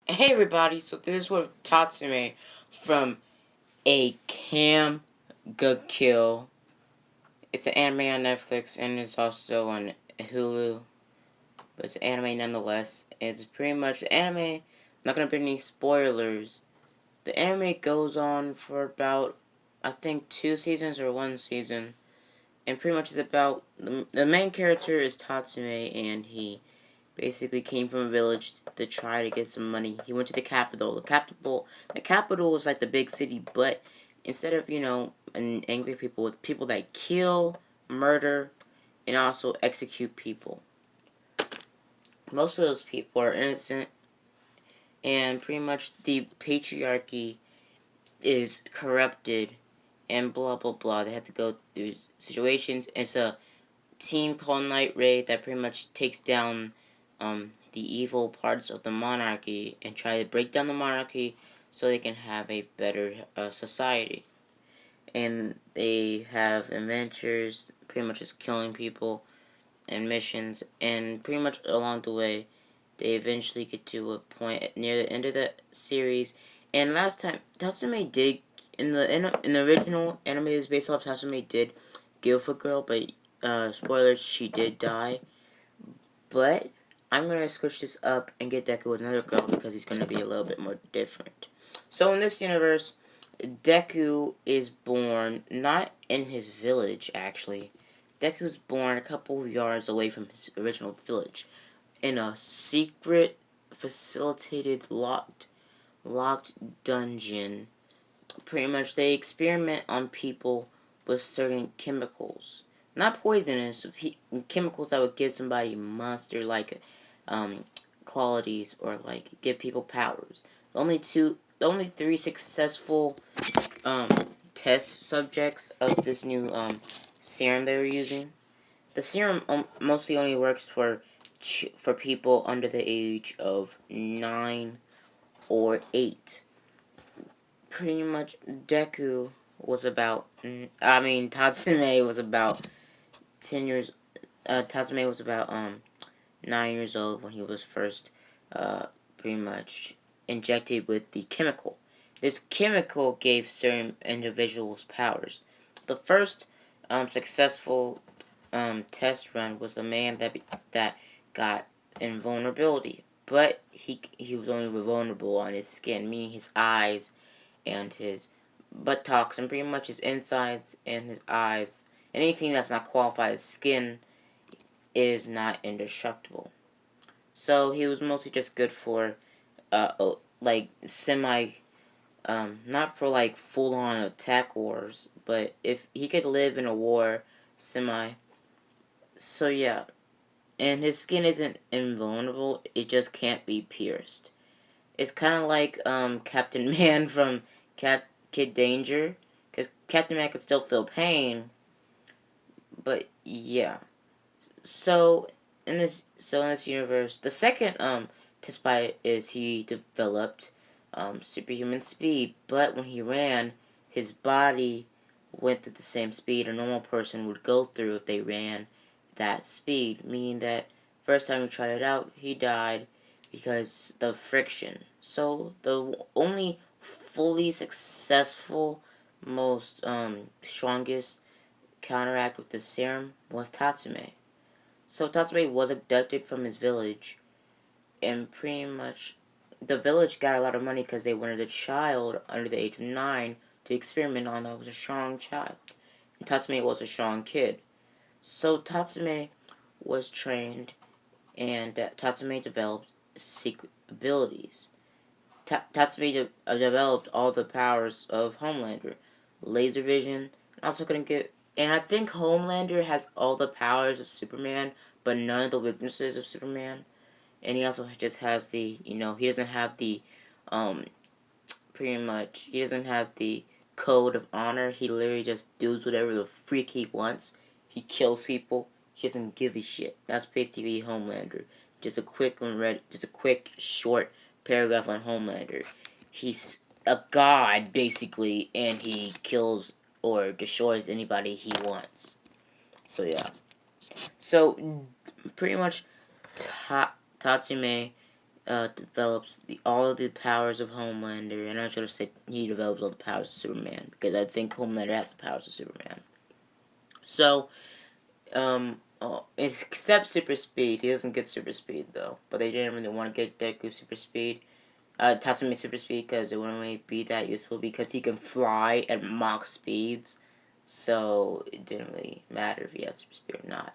Hey everybody, so this is with Tatsumi from A Cam Good Kill. It's an anime on Netflix and it's also on Hulu, but it's anime nonetheless. It's pretty much the anime. I'm not gonna bring any spoilers. The anime goes on for about, I think, 2 seasons or 1 season, and pretty much is about the main character is Tatsumi, and he basically came from a village to try to get some money. He went to the capital. The capital is like the big city, but instead of, angry people, it's people that kill, murder, and also execute people. Most of those people are innocent, and pretty much the patriarchy is corrupted, and blah blah blah. They have to go through situations. It's a team called Night Raid that pretty much takes down the evil parts of the monarchy and try to break down the monarchy so they can have a better society. And they have adventures, pretty much just killing people and missions, and pretty much along the way, they eventually get to a point near the end of the series. And last time, Tatsumi did in the original anime is based off Tatsumi did Gilfa Girl, but spoilers, she did die. But I'm gonna switch this up and get Deku with another girl because he's gonna be a little bit more different. So in this universe, Deku is born not in his village actually. Deku's born a couple of yards away from his original village, in a secret, facilitated, locked dungeon. Pretty much, they experiment on people with certain chemicals, not poisonous, chemicals that would give somebody monster-like qualities or like give people powers. The only three successful um, test subjects of this new serum they were using. The serum mostly only works for people under the age of 9 or 8. Pretty much, Deku was about. Tatsume was about 10 years. Tatsume was about 9 years old when he was first, pretty much injected with the chemical. This chemical gave certain individuals powers. The first successful test run was a man that got invulnerability, but he was only vulnerable on his skin, meaning his eyes and his buttocks, and pretty much his insides and his eyes. Anything that's not qualified as skin is not indestructible. So he was mostly just good for, like not for like full on attack wars, but if he could live in a war, semi. So yeah, and his skin isn't invulnerable, it just can't be pierced. It's kind of like Captain Man from Kid Danger, because Captain Man could still feel pain, but yeah. So in this universe, the second test pilot is he developed superhuman speed, but when he ran, his body went through the same speed a normal person would go through if they ran that speed, meaning that first time he tried it out, he died because the friction. So the only fully successful, most strongest counteract with the serum was Tatsume. So Tatsumi was abducted from his village, and pretty much the village got a lot of money because they wanted a child under the age of 9 to experiment on that was a strong child. And Tatsumi was a strong kid. So Tatsumi was trained, and Tatsumi developed secret abilities. Tatsumi developed all the powers of Homelander, laser vision, and also couldn't get. And I think Homelander has all the powers of Superman, but none of the weaknesses of Superman. And he also just has he doesn't have the, um, pretty much, he doesn't have the code of honor. He literally just does whatever the freak he wants. He kills people. He doesn't give a shit. That's basically Homelander. Just a quick, short paragraph on Homelander. He's a god, basically, and he kills or destroys anybody he wants. So, yeah. So, pretty much, Tatsume develops all of the powers of Homelander, and I should have said he develops all the powers of Superman, because I think Homelander has the powers of Superman. So, except super speed, he doesn't get super speed though. But they didn't really want to get Deku super speed, Tatsumi super speed, because it wouldn't really be that useful because he can fly at Mach speeds. So it didn't really matter if he had super speed or not.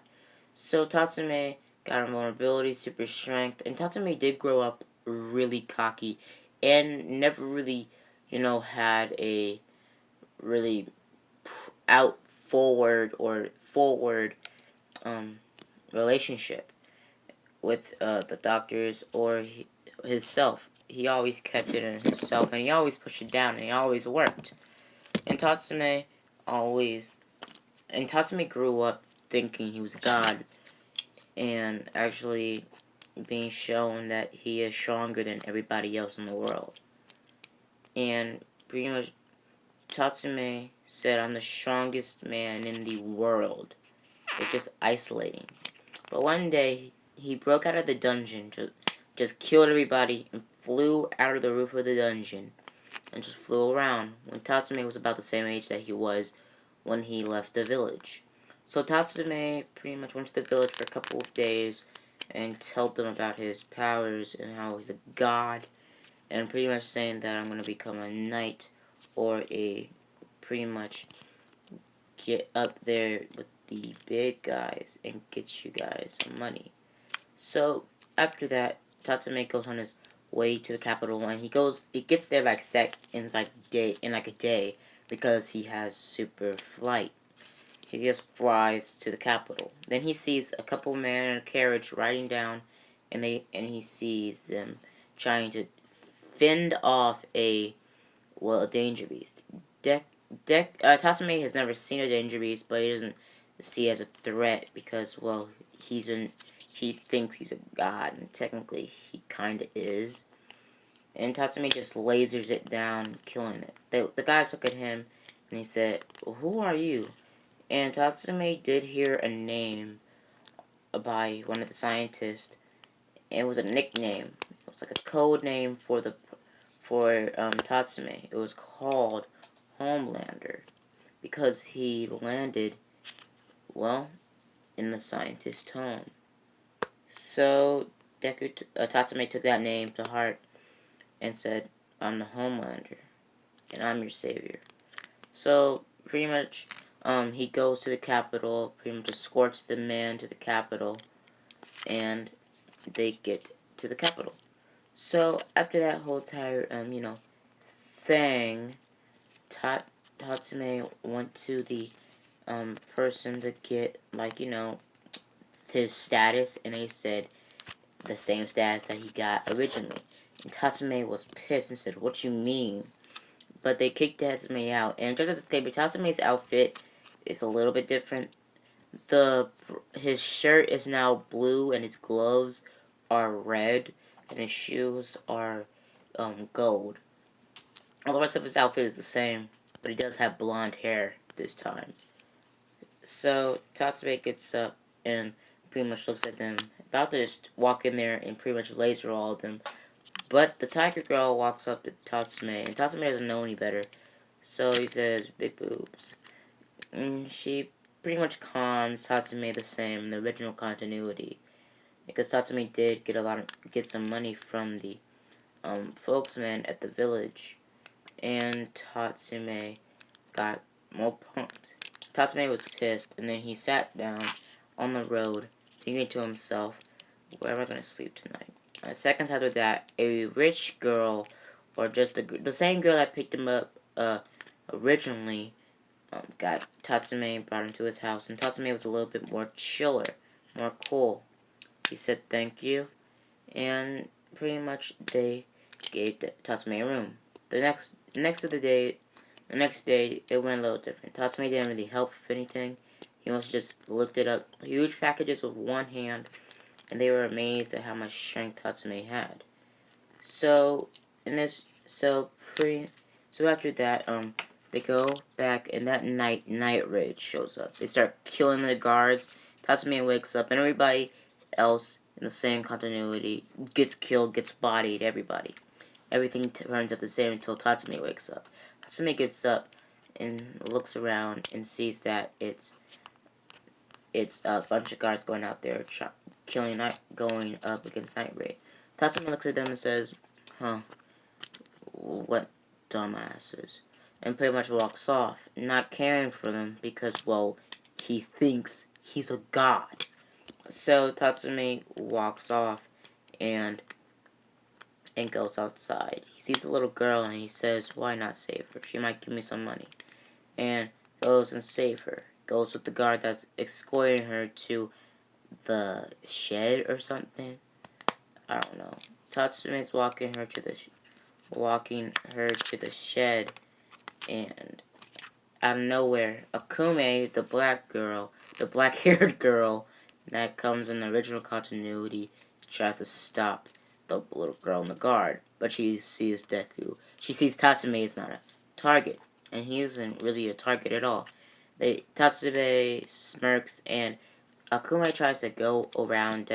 So Tatsumi got invulnerability, super strength, and Tatsumi did grow up really cocky and never really, had a really out forward or forward relationship with the doctors or himself. He always kept it in himself, and he always pushed it down, and he always worked. And always, Tatsumi grew up thinking he was God, and actually being shown that he is stronger than everybody else in the world. And pretty much, Tatsumi said, "I'm the strongest man in the world." It's just isolating. But one day, he broke out of the dungeon, just killed everybody, and flew out of the roof of the dungeon, and just flew around, when Tatsumi was about the same age that he was when he left the village. So Tatsumi pretty much went to the village for a couple of days, and told them about his powers, and how he's a god, and pretty much saying that I'm going to become a knight, or pretty much get up there with the big guys and get you guys some money. So after that, Tatsumi goes on his way to the capital, and he gets there in a day, because he has super flight. He just flies to the capital. Then he sees a couple men in a carriage riding down, and he sees them trying to fend off a danger beast. Tatsumi has never seen a danger beast, but he doesn't see it as a threat because, well, he thinks he's a god, and technically he kinda is. And Tatsumi just lasers it down, killing it. The guys look at him, and he said, "Well, who are you?" And Tatsumi did hear a name by one of the scientists. It was a nickname. It was like a code name for Tatsumi. It was called Homelander, because he landed, well, in the scientist's home. So Tatsumi took that name to heart and said, "I'm the Homelander, and I'm your savior." So pretty much, he goes to the capital, pretty much escorts the man to the capital, and they get to the capital. So after that whole entire thing, Tatsumi went to the person to get, his status, and they said the same status that he got originally. And Tatsumi was pissed and said, "What you mean?" But they kicked Tatsumi out. And just as a disclaimer, Tatsumi's outfit is a little bit different. His shirt is now blue, and his gloves are red, and his shoes are gold. All the rest of his outfit is the same, but he does have blonde hair this time. So Tatsumi gets up and pretty much looks at them, about to just walk in there and pretty much laser all of them. But the tiger girl walks up to Tatsumi, and Tatsumi doesn't know any better. So he says, "Big boobs." And she pretty much cons Tatsumi the same in the original continuity, because Tatsumi did get some money from the folksman at the village, and Tatsumi got more punked. Tatsumi was pissed, and then he sat down on the road, thinking to himself, "Where am I going to sleep tonight?" A second after that, a rich girl, or just the same girl that picked him up originally, got Tatsumi and brought him to his house, and Tatsumi was a little bit more chiller, more cool. He said thank you, and pretty much they gave Tatsumi a room. The next day, it went a little different. Tatsumi didn't really help with anything. He must just lifted up huge packages with one hand, and they were amazed at how much strength Tatsumi had. So, after that, they go back, and that Night Raid shows up. They start killing the guards. Tatsumi wakes up, and everybody else in the same continuity, gets killed, gets bodied, everybody. Everything turns out the same until Tatsumi wakes up. Tatsumi gets up and looks around and sees that it's a bunch of guards going out there going up against Night Raid. Tatsumi looks at them and says, huh, what dumbasses. And pretty much walks off, not caring for them because, well, he thinks he's a god. So Tatsumi walks off and goes outside. He sees a little girl and he says, why not save her? She might give me some money. And goes and save her. Goes with the guard that's escorting her to the shed or something. I don't know. Tatsumi's walking her to the shed, and out of nowhere, Akume, the black-haired girl that comes in the original continuity, tries to stop the little girl in the guard, but she sees Deku. She sees Tatsumi is not a target, and he isn't really a target at all. Tatsumi smirks, and Akume tries to go around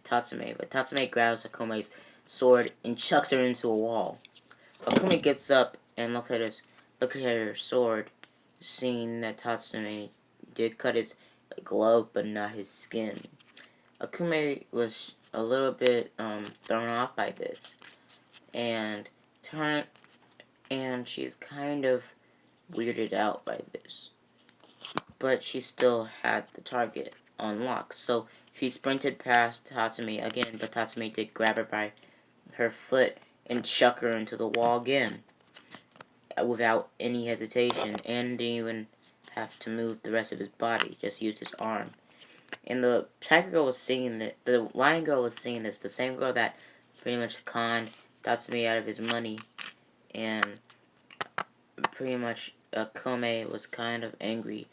Tatsumi, but Tatsumi grabs Akume's sword and chucks her into a wall. Akume gets up and looks at her sword, seeing that Tatsumi did cut his glove but not his skin. Akume was a little bit thrown off by this, and she's kind of weirded out by this. But she still had the target on lock, so she sprinted past Tatsumi again, but Tatsumi did grab her by her foot and chuck her into the wall again without any hesitation, and didn't even have to move the rest of his body, just used his arm. And the tiger girl was seeing that, the lion girl was seeing this, the same girl that pretty much conned Tatsumi out of his money, and pretty much Kome was kind of angry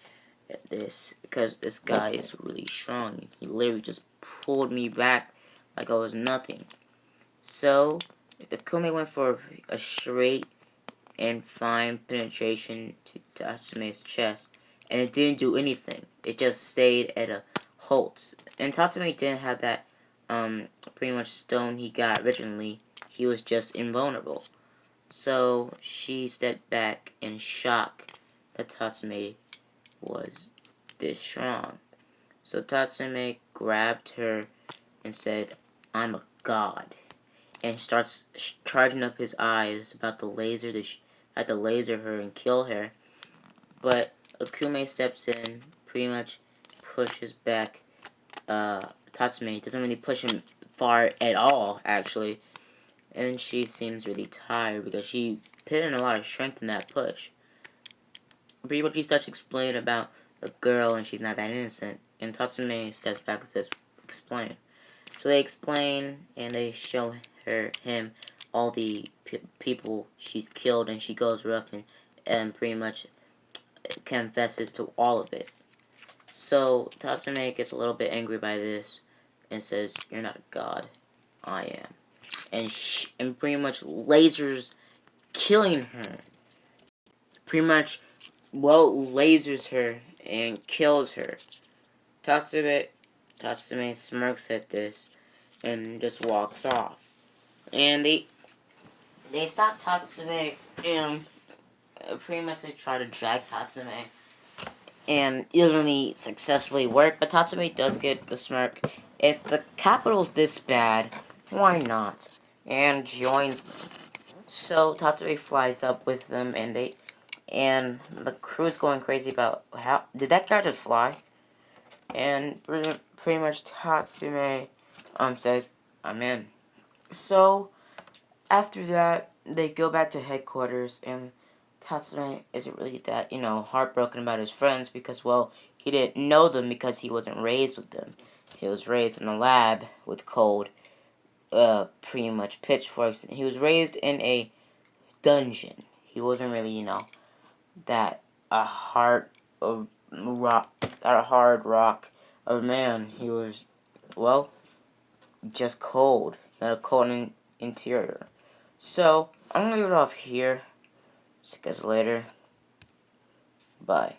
at this, because this guy is really strong. He literally just pulled me back like I was nothing. So, the Kome went for a straight and fine penetration to Tatsume's chest, and it didn't do anything. It just stayed at a halt. And Tatsumi didn't have that pretty much stone he got originally. He was just invulnerable. So she stepped back in shock that Tatsumi was this strong. So Tatsumi grabbed her and said, I'm a god. And starts charging up his eyes about to laser her and kill her. But Akume steps in, pretty much pushes back Tatsumi. Doesn't really push him far at all, actually. And she seems really tired because she put in a lot of strength in that push. Pretty much she starts explaining about the girl and she's not that innocent. And Tatsumi steps back and says, explain. So they explain and they show him all the people she's killed, and she goes rough and pretty much confesses to all of it. So Tatsumi gets a little bit angry by this and says, you're not a god, I am. And pretty much lasers killing her. Pretty much, well, lasers her and kills her. Tatsumi smirks at this and just walks off. And they stop Tatsumi and pretty much they try to drag Tatsumi. And it doesn't really successfully work, but Tatsumi does get the smirk. If the capital's this bad, why not? And joins them. So Tatsumi flies up with them, and the crew's going crazy about how did that guy just fly? And pretty much Tatsumi says, I'm in. So after that, they go back to headquarters, and Tatsumi isn't really that, heartbroken about his friends because, well, he didn't know them because he wasn't raised with them. He was raised in a lab with cold, pretty much pitchforks. He was raised in a dungeon. He wasn't really, that hard rock of a man. He was, well, just cold. He had a cold interior. So, I'm gonna leave it off here. See you guys later. Bye.